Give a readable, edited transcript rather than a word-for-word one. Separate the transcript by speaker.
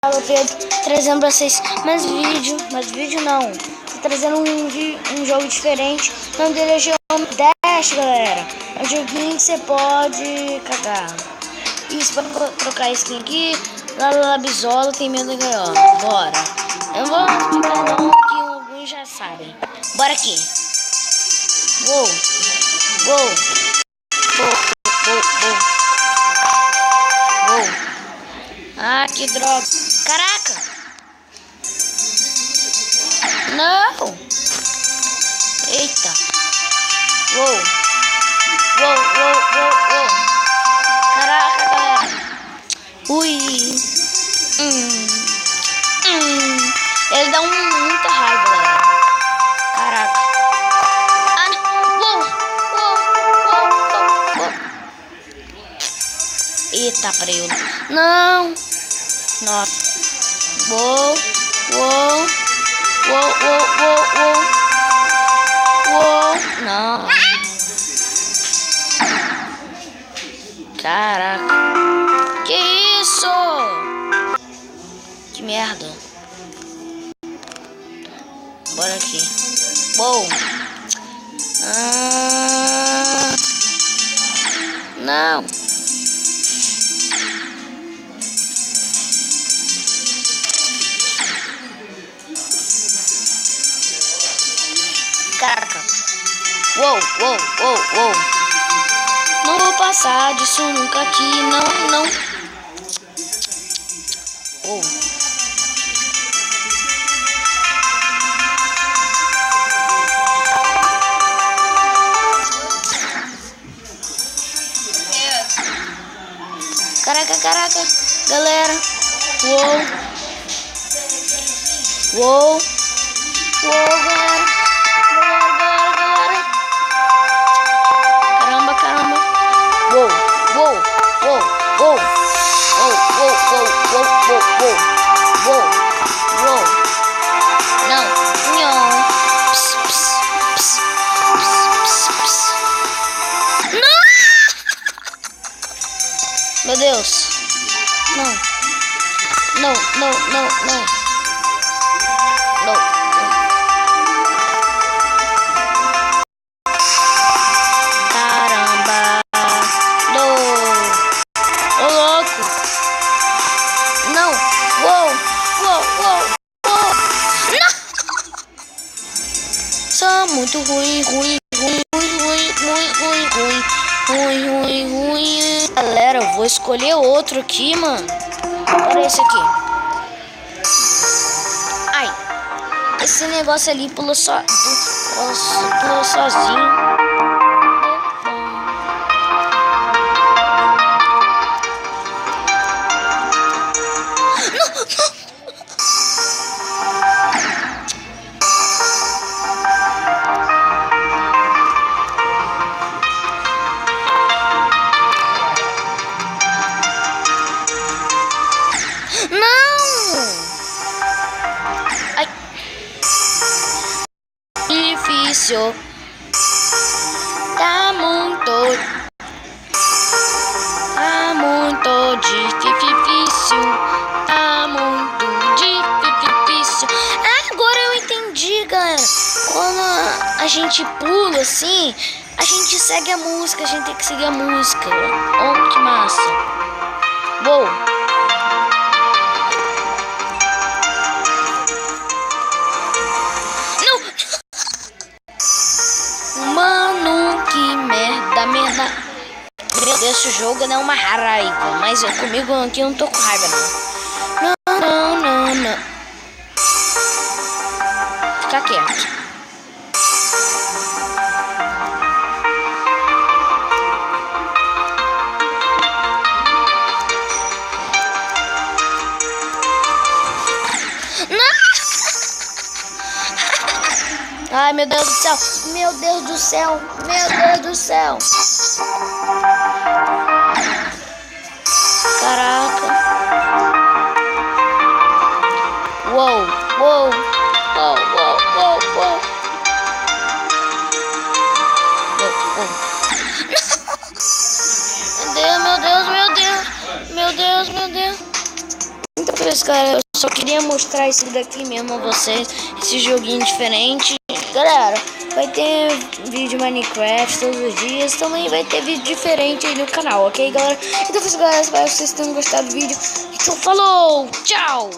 Speaker 1: Fala Pedro, trazendo pra vocês mais vídeo não, tô trazendo um jogo diferente. O nome dele é Geometry Dash, galera. É um joguinho que você pode cagar. Isso, pode trocar skin aqui. Lá Bisolo tem medo da gaiola. Bora. Eu vou explicar não, que alguns já sabem. Bora aqui. Uou. Ah, que droga. Caraca. Não. Eita. Uou. Caraca, galera. Ui. Ele dá muita raiva, galera. Caraca. Ah, não. Uou. Eita, preto. Não. Nossa. Uou. Não. Caraca. Que isso? Que merda. Bora aqui. Uou. Não. Caraca. Uou. Não vou passar disso nunca aqui, não. Uou. Caraca, galera. Uou, galera. Caramba. Uou. Não. Não. Meu Deus. Não. Caramba. Ô louco. Não. Uou. Não. Só muito ruim. Galera, eu vou escolher outro aqui, mano. Olha esse aqui. Ai. Esse negócio ali pulou sozinho. Ai. Difícil. Tá muito difícil. Agora eu entendi, galera. Quando a gente pula assim, a gente segue a música. A gente tem que seguir a música. Oh, que massa. Uou. Mano, que merda. Meu Deus, esse jogo não é uma raiva. Mas comigo aqui eu não tô com raiva, não. Não. Fica quieto. Não! Ai, meu Deus do céu. Caraca. Uou. Meu Deus. Então foi isso, galera. Eu só queria mostrar isso daqui mesmo a vocês. Esse joguinho diferente. Galera, vai ter vídeo de Minecraft todos os dias. Também vai ter vídeo diferente aí no canal, ok, galera? Então foi isso, galera. Espero que vocês tenham gostado do vídeo. Então falou, tchau!